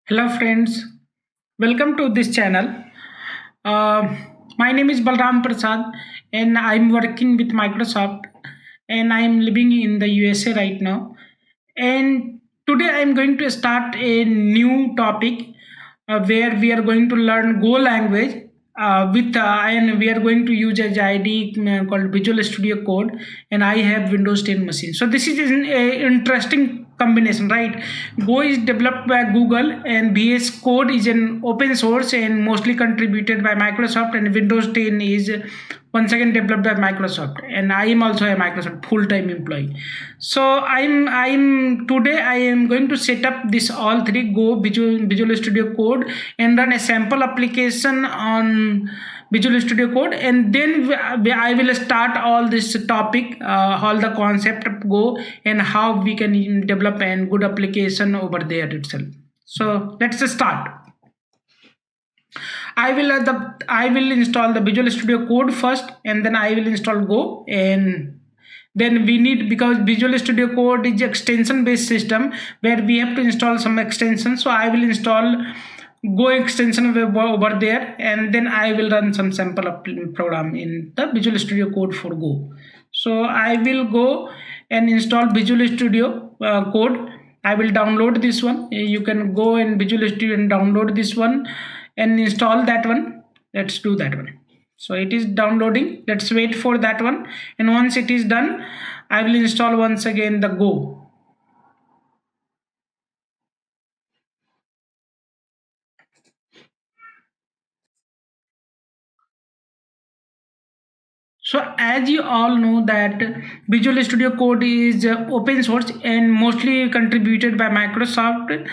Hello friends, welcome to this channel. Uh, my name is Balram Prasad and I'm working with Microsoft and I'm living in the USA right now. And today I'm going to start a new topic where we are going to learn Go language with and we are going to use as ID called Visual Studio Code, and I have Windows 10 machine. So this is an interesting combination, right? Go is developed by Google and VS Code is an open source and mostly contributed by Microsoft, and Windows 10 is once again developed by Microsoft, and I am also a Microsoft full-time employee. So I'm today I am going to set up this all three Go Visual Studio Code and run a sample application on Visual Studio Code, and then I will start all this topic, all the concept of Go and how we can develop a good application over there itself. So let's start. I will install the Visual Studio Code first, and then I will install Go, and then we need, because Visual Studio Code is extension based system where we have to install some extensions. So I will install Go extension over there, and then I will run some sample program in the Visual Studio Code for Go. So I will go and install Visual Studio Code. I will download this one. You can go in Visual Studio and download this one and install that one. Let's do that one. So it is downloading. Let's wait for that one, and once it is done, I will install once again the Go. So as you all know that Visual Studio Code is open source and mostly contributed by Microsoft,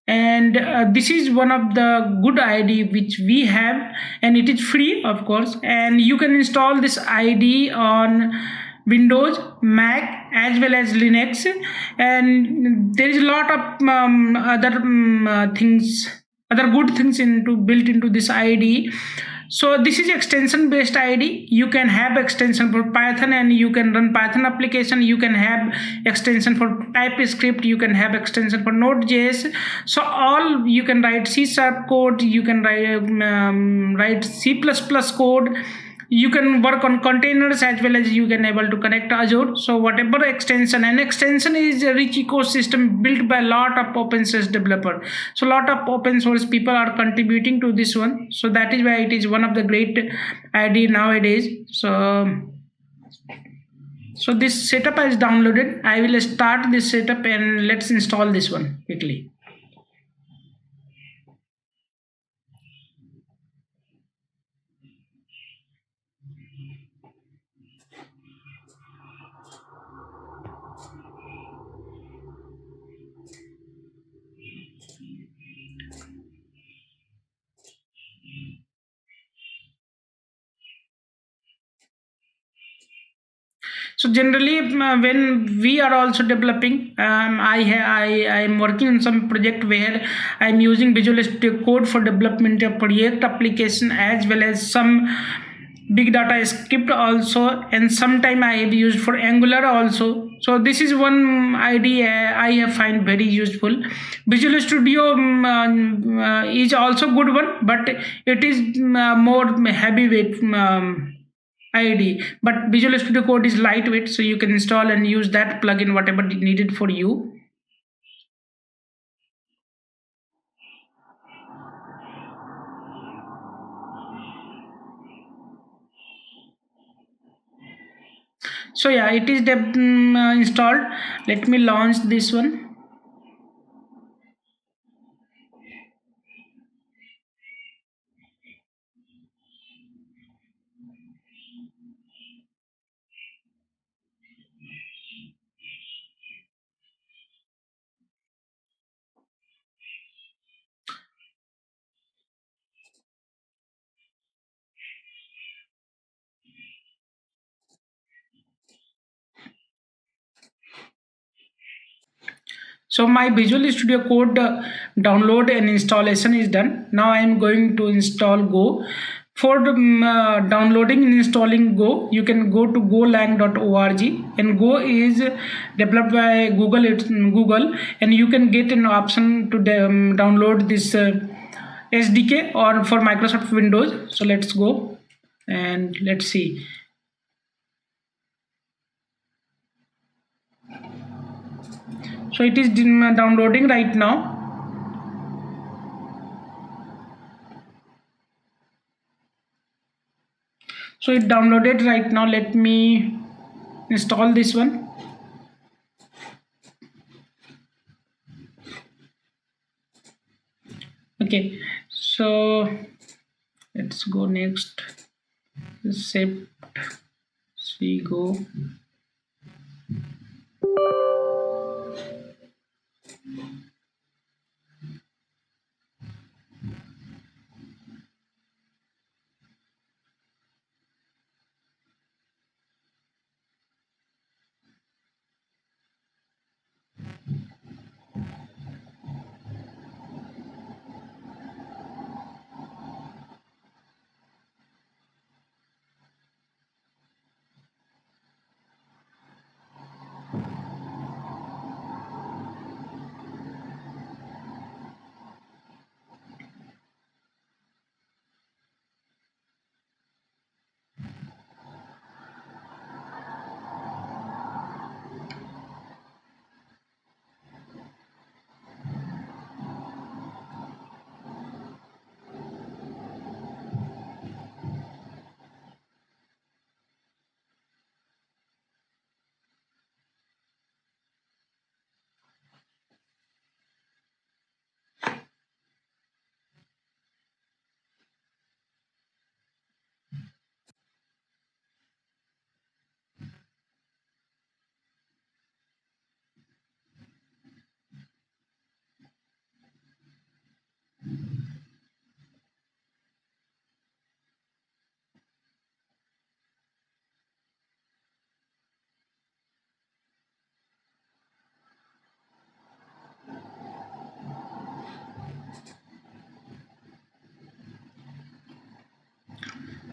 and this is one of the good ID which we have, and it is free of course, and you can install this ID on Windows, Mac as well as Linux, and there is a lot of other good things built into this ID. So this is extension based ID. You can have extension for Python and you can run Python application. You can have extension for TypeScript. You can have extension for Node.js. So all you can write C# code. You can write C++ code. You can work on containers as well as you can able to connect Azure. So whatever extension, and extension is a rich ecosystem built by a lot of open source developer. So a lot of open source people are contributing to this one. So that is why it is one of the great ID nowadays. So this setup is downloaded. I will start this setup and let's install this one quickly. So generally when we are also developing, I am working on some project where I'm using Visual Studio Code for development of React application as well as some big data script also, and sometime I have used for Angular also. So this is one idea I have find very useful. Visual Studio is also good one, but it is more heavyweight ID, but Visual Studio Code is lightweight, so you can install and use that plugin whatever needed for you. So yeah, it is installed. Let me launch this one. So my Visual Studio Code download and installation is done. Now I am going to install Go. For downloading and installing Go, you can go to golang.org, and Go is developed by Google. It's Google, and you can get an option to download this SDK or for Microsoft Windows. So let's go and let's see. So it is downloading right now. So it downloaded right now. Let me install this one. Okay, so let's go next. Accept. See, go.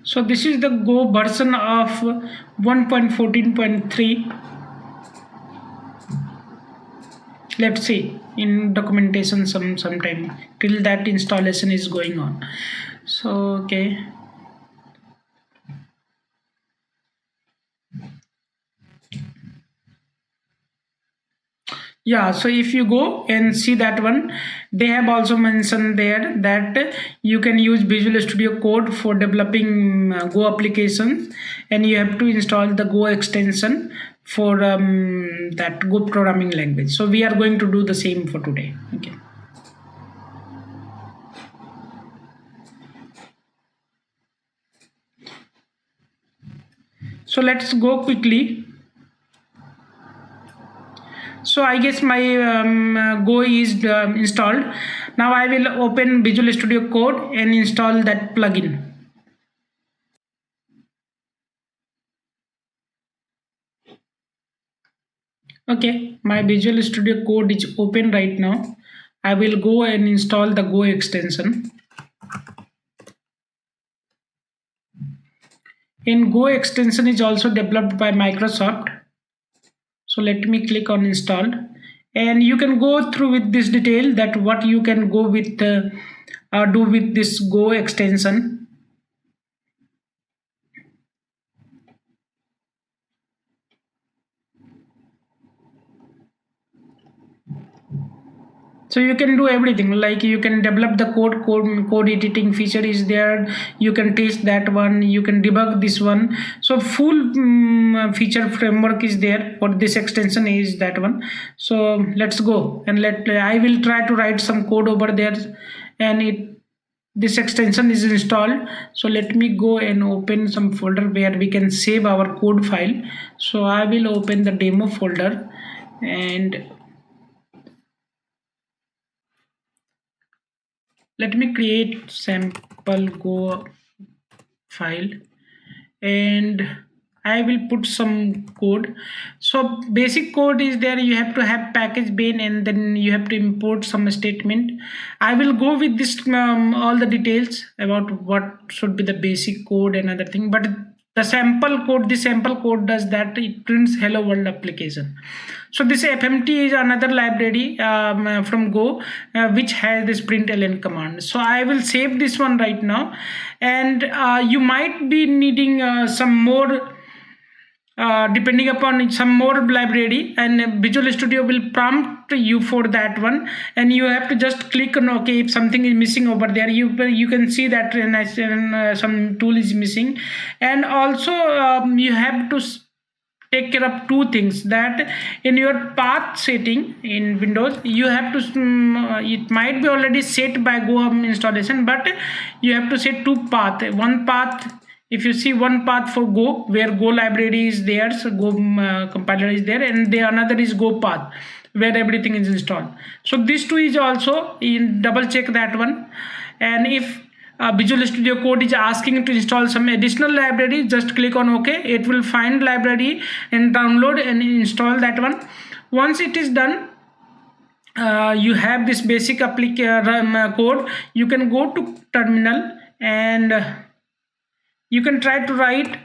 So this is the Go version of 1.14.3. Let's see in documentation sometime till that installation is going on. So okay. Yeah, so if you go and see that one, they have also mentioned there that you can use Visual Studio Code for developing Go applications, and you have to install the Go extension for that Go programming language. So we are going to do the same for today. Okay. So let's go quickly. So I guess my Go is installed. Now I will open Visual Studio Code and install that plugin. Okay, my Visual Studio Code is open right now. I will go and install the Go extension. And Go extension is also developed by Microsoft. So let me click on installed, and you can go through with this detail that what you can go with do with this Go extension. So you can do everything, like you can develop the code editing feature is there, you can test that one, you can debug this one. So full feature framework is there for this extension is that one. So let's go and I will try to write some code over there, and this extension is installed. So let me go and open some folder where we can save our code file. So I will open the demo folder, and let me create sample Go file, and I will put some code. So basic code is there. You have to have package bin, and then you have to import some statement. I will go with this all the details about what should be the basic code and other thing. But the sample code does that. It prints hello world application. So this fmt is another library from Go, which has this println command. So I will save this one right now, and you might be needing some more, depending upon some more library, and Visual Studio will prompt you for that one, and you have to just click on OK. If something is missing over there, you can see that some tool is missing. And also you have to take care of two things, that in your path setting in Windows, you have to it might be already set by Go installation, but you have to set two path. One path, if you see one path for Go, where Go library is there, so Go compiler is there, and the another is Go path, where everything is installed. So this two is also, in double check that one. And if Visual Studio Code is asking to install some additional library, just click on OK. It will find library and download and install that one. Once it is done, you have this basic code. You can go to terminal, and you can try to write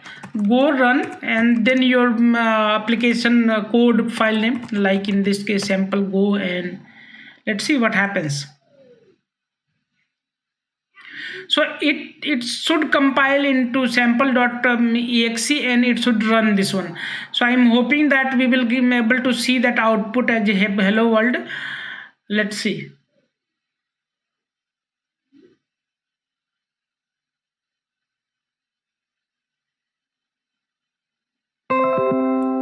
go run, and then your application code file name, like in this case sample go, and let's see what happens. So it should compile into sample.exe, and it should run this one. So I'm hoping that we will be able to see that output as a hello world. Let's see.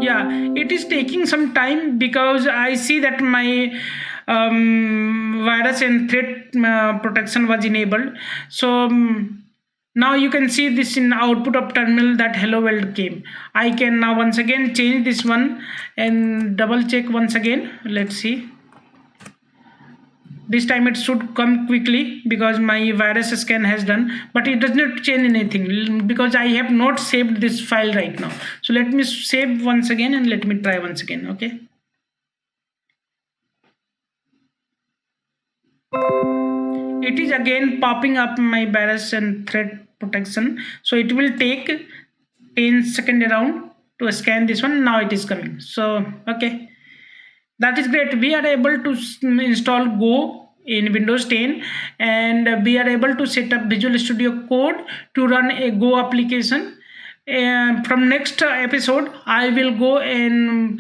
Yeah, it is taking some time, because I see that my virus and threat protection was enabled. So now you can see this in output of terminal that hello world came. I can now once again change this one and double check once again. Let's see. This time it should come quickly, because my virus scan has done, but it does not change anything, because I have not saved this file right now. So let me save once again, and let me try once again. Okay. It is again popping up my virus and threat protection. So it will take 10 seconds around to scan this one. Now it is coming. So okay, that is great. We are able to install Go in Windows 10, and we are able to set up Visual Studio Code to run a Go application. And from next episode, I will go and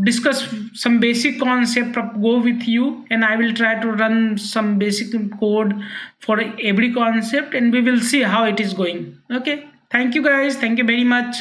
discuss some basic concept of Go with you, and I will try to run some basic code for every concept, and we will see how it is going. Okay, thank you guys, thank you very much.